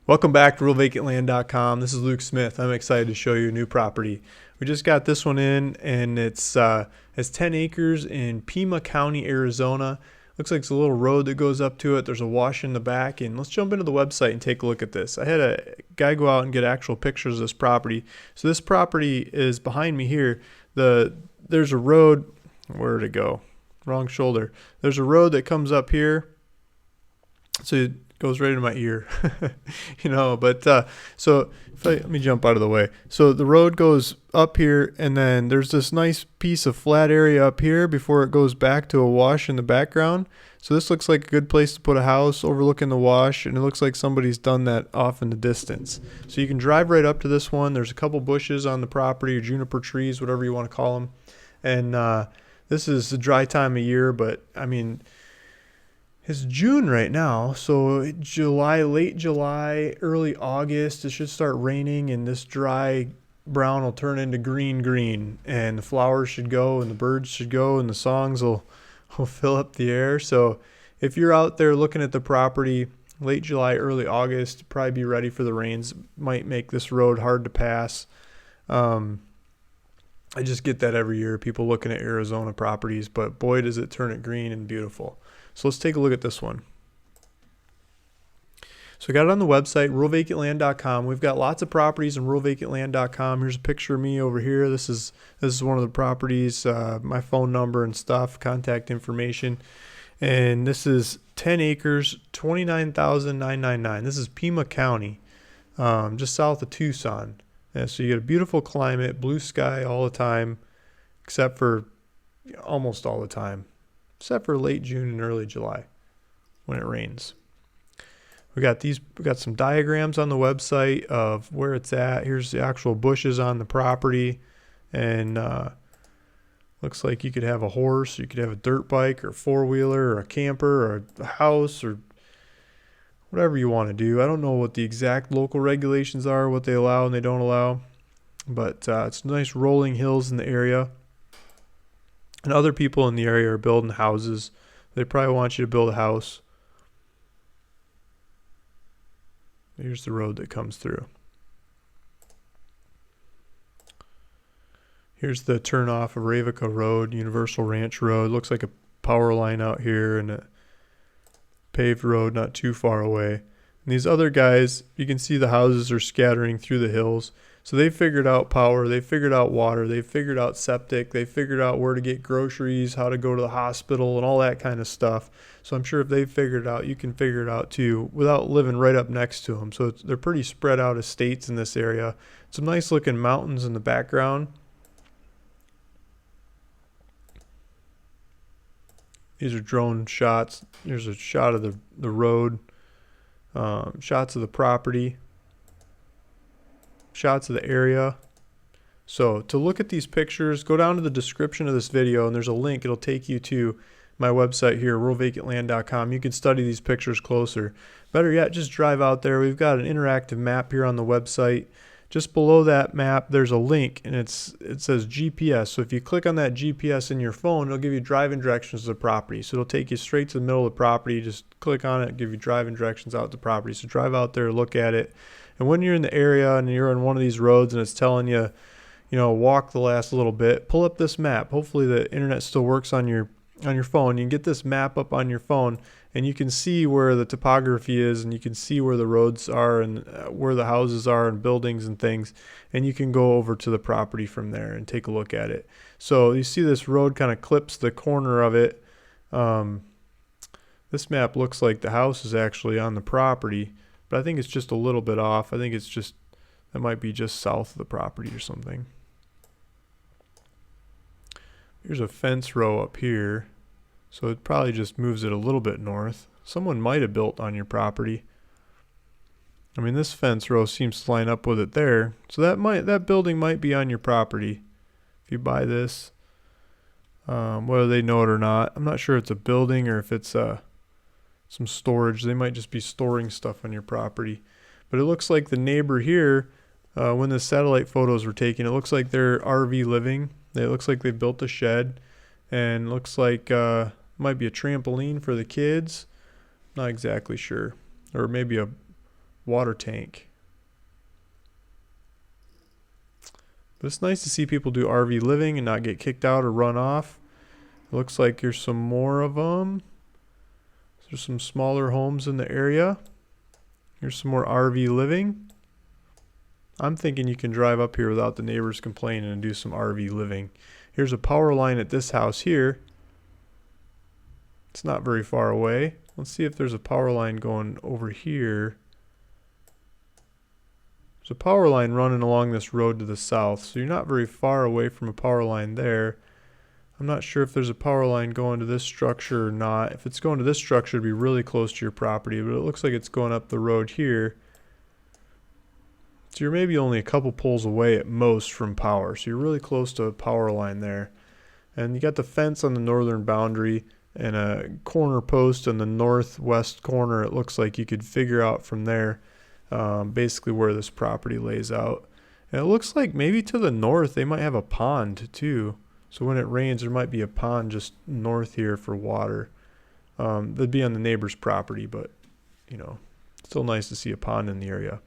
Welcome back to RealVacantLand.com. This is Luke Smith. I'm excited to show you a new property. We just got this one in, and it's has 10 acres in Pima County, Arizona. Looks like it's a little road that goes up to it. There's a wash in the back, and let's jump into the website and take a look at this. I had a guy go out and get actual pictures of this property. So this property is behind me here. There's a road. Where did it go? Wrong shoulder. There's a road that comes up here. So it goes right into my ear, so let me jump out of the way. So the road goes up here, and then there's this nice piece of flat area up here before it goes back to a wash in the background. So this looks like a good place to put a house overlooking the wash, and it looks like somebody's done that off in the distance. So you can drive right up to this one. There's a couple bushes on the property, or juniper trees, whatever you want to call them. And this is a dry time of year, but I mean, it's June right now, so late July, early August, it should start raining, and this dry brown will turn into green, and the flowers should go, and the birds should go, and the songs will fill up the air. So if you're out there looking at the property late July, early August, probably be ready for the rains. Might make this road hard to pass. I just get that every year, people looking at Arizona properties, but boy, does it turn it green and beautiful. So let's take a look at this one. So we got it on the website, RealVacantLand.com. We've got lots of properties on RealVacantLand.com. Here's a picture of me over here. This is one of the properties, my phone number and stuff, contact information. And this is 10 acres, 29,999. This is Pima County, just south of Tucson. And so you get a beautiful climate, blue sky all the time, except for almost all the time, except for late June and early July when it rains. We got some diagrams on the website of where it's at. Here's the actual bushes on the property, and looks like you could have a horse, you could have a dirt bike or four-wheeler or a camper or a house or whatever you want to do. I don't know what the exact local regulations are, what they allow and they don't allow, but it's nice rolling hills in the area. And other people in the area are building houses. They probably want you to build a house. Here's the road that comes through. Here's the turnoff of Ravica Road, Universal Ranch Road. Looks like a power line out here and a paved road not too far away. And these other guys, you can see the houses are scattering through the hills. So they figured out power, they figured out water, they figured out septic, they figured out where to get groceries, how to go to the hospital, and all that kind of stuff. So I'm sure if they figured it out, you can figure it out too without living right up next to them. So they're pretty spread out estates in this area. Some nice looking mountains in the background. These are drone shots. Here's a shot of the road, shots of the property, shots of the area. So to look at these pictures, go down to the description of this video, and there's a link. It'll take you to my website here, RealVacantLand.com. You can study these pictures closer. Better yet, just drive out there. We've got an interactive map here on the website. Just below that map, there's a link, and it says GPS. So if you click on that GPS in your phone, it'll give you driving directions to the property. So it'll take you straight to the middle of the property. Just click on it, give you driving directions out to the property. So drive out there, look at it. And when you're in the area and you're on one of these roads and it's telling you, walk the last little bit, pull up this map. Hopefully the internet still works on your phone. You can get this map up on your phone, and you can see where the topography is, and you can see where the roads are and where the houses are and buildings and things, and you can go over to the property from there and take a look at it. So you see this road kind of clips the corner of it. This map looks like the house is actually on the property, but I think it's just a little bit off. I think that might be just south of the property or something. Here's a fence row up here, so it probably just moves it a little bit north. Someone might have built on your property. I mean, this fence row seems to line up with it there, so that building might be on your property if you buy this. Whether they know it or not, I'm not sure if it's a building or if it's some storage. They might just be storing stuff on your property. But it looks like the neighbor here, when the satellite photos were taken, it looks like they're RV living. It looks like they built a shed, and looks like might be a trampoline for the kids. Not exactly sure. Or maybe a water tank. But it's nice to see people do RV living and not get kicked out or run off. It looks like there's some more of them. There's some smaller homes in the area. Here's some more RV living. I'm thinking you can drive up here without the neighbors complaining and do some RV living. Here's a power line at this house here. It's not very far away. Let's see if there's a power line going over here. There's a power line running along this road to the south, so you're not very far away from a power line there. I'm not sure if there's a power line going to this structure or not. If it's going to this structure, it'd be really close to your property, but it looks like it's going up the road here. So you're maybe only a couple poles away at most from power, so you're really close to a power line there. And you got the fence on the northern boundary and a corner post in the northwest corner. It looks like you could figure out from there basically where this property lays out. And it looks like maybe to the north they might have a pond too. So when it rains, there might be a pond just north here for water. That'd be on the neighbor's property, but you know, still nice to see a pond in the area.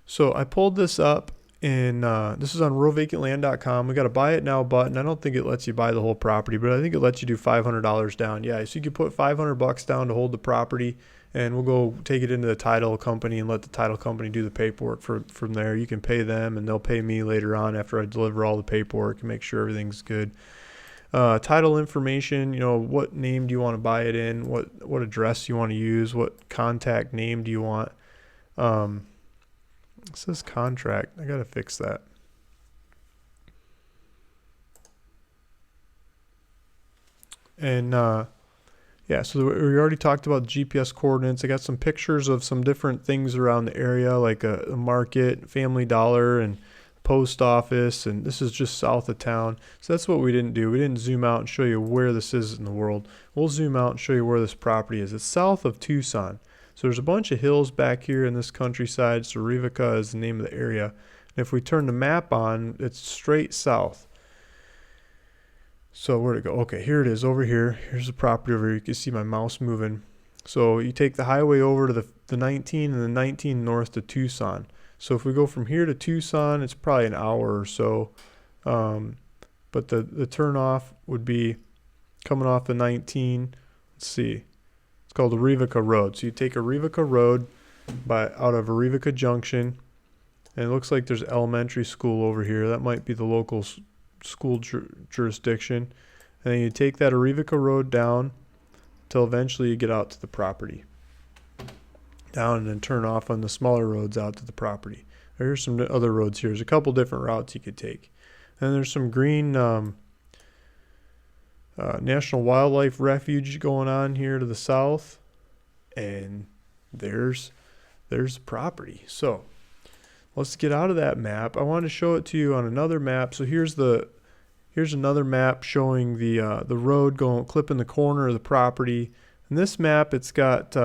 So I pulled this up in, this is on ruralvacantland.com. We got a buy it now button. I don't think it lets you buy the whole property, but I think it lets you do $500 down. Yeah, so you could put $500 down to hold the property, and we'll go take it into the title company and let the title company do the paperwork from there. You can pay them, and they'll pay me later on after I deliver all the paperwork and make sure everything's good. Title information, you know, what name do you want to buy it in? What address you want to use? What contact name do you want? It says contract. I gotta fix that. And yeah, so we already talked about GPS coordinates. I got some pictures of some different things around the area, like a market, Family Dollar, and post office. And this is just south of town. So that's what we didn't do. We didn't zoom out and show you where this is in the world. We'll zoom out and show you where this property is. It's south of Tucson. So there's a bunch of hills back here in this countryside. Rivica is the name of the area. And if we turn the map on, it's straight south. So where'd it go? Okay, here it is over here. Here's the property over here. You can see my mouse moving. So you take the highway over to the 19 and the 19 north to Tucson. So if we go from here to Tucson, it's probably an hour or so. But the turnoff would be coming off the 19. Let's see. It's called the Rivica Road. So you take a Rivica Road out of Rivica Junction, and it looks like there's elementary school over here. That might be the local school jurisdiction. And then you take that Rivica Road down till eventually you get out to the property. Down and then turn off on the smaller roads out to the property. There's some other roads here. There's a couple different routes you could take. And there's some green National Wildlife Refuge going on here to the south, and there's the property. So let's get out of that map. I want to show it to you on another map. So here's another map showing the road clipping the corner of the property. And this map, it's got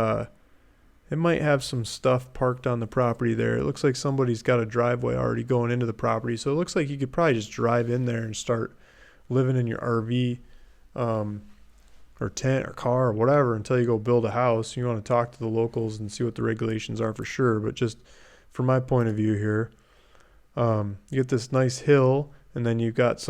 it might have some stuff parked on the property there. It looks like somebody's got a driveway already going into the property. So it looks like you could probably just drive in there and start living in your RV. Or tent or car or whatever until you go build a house. You want to talk to the locals and see what the regulations are for sure. But just from my point of view here, you get this nice hill, and then you've got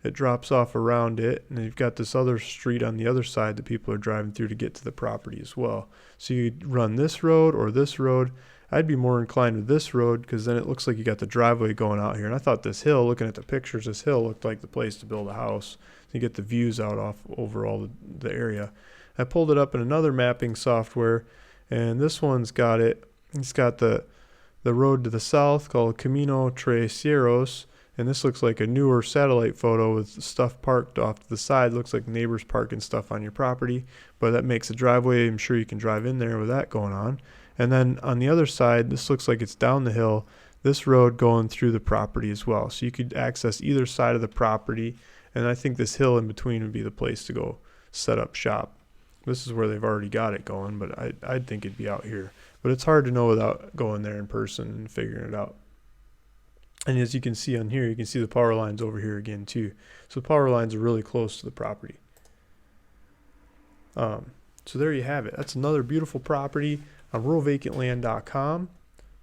it drops off around it, and then you've got this other street on the other side that people are driving through to get to the property as well. So you run this road or this road. I'd be more inclined with this road because then it looks like you got the driveway going out here. And I thought this hill, looking at the pictures, this hill looked like the place to build a house. You get the views out over all the area. I pulled it up in another mapping software, and this one's got it. It's got the road to the south called Camino Tres Cerros, and this looks like a newer satellite photo with stuff parked off to the side. Looks like neighbors parking stuff on your property, but that makes a driveway. I'm sure you can drive in there with that going on. And then on the other side, this looks like it's down the hill, this road going through the property as well. So you could access either side of the property. And I think this hill in between would be the place to go set up shop. This is where they've already got it going, but I'd think it'd be out here. But it's hard to know without going there in person and figuring it out. And as you can see on here, you can see the power lines over here again too. So the power lines are really close to the property. So there you have it. That's another beautiful property on ruralvacantland.com.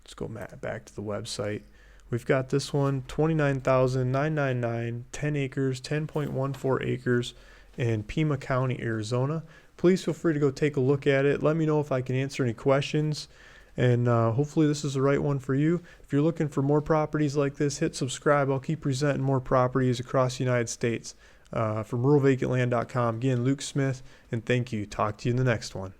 Let's go back to the website. We've got this one, 29,999, 10 acres, 10.14 acres in Pima County, Arizona. Please feel free to go take a look at it. Let me know if I can answer any questions. And hopefully this is the right one for you. If you're looking for more properties like this, hit subscribe. I'll keep presenting more properties across the United States. From ruralvacantland.com. Again, Luke Smith, and thank you. Talk to you in the next one.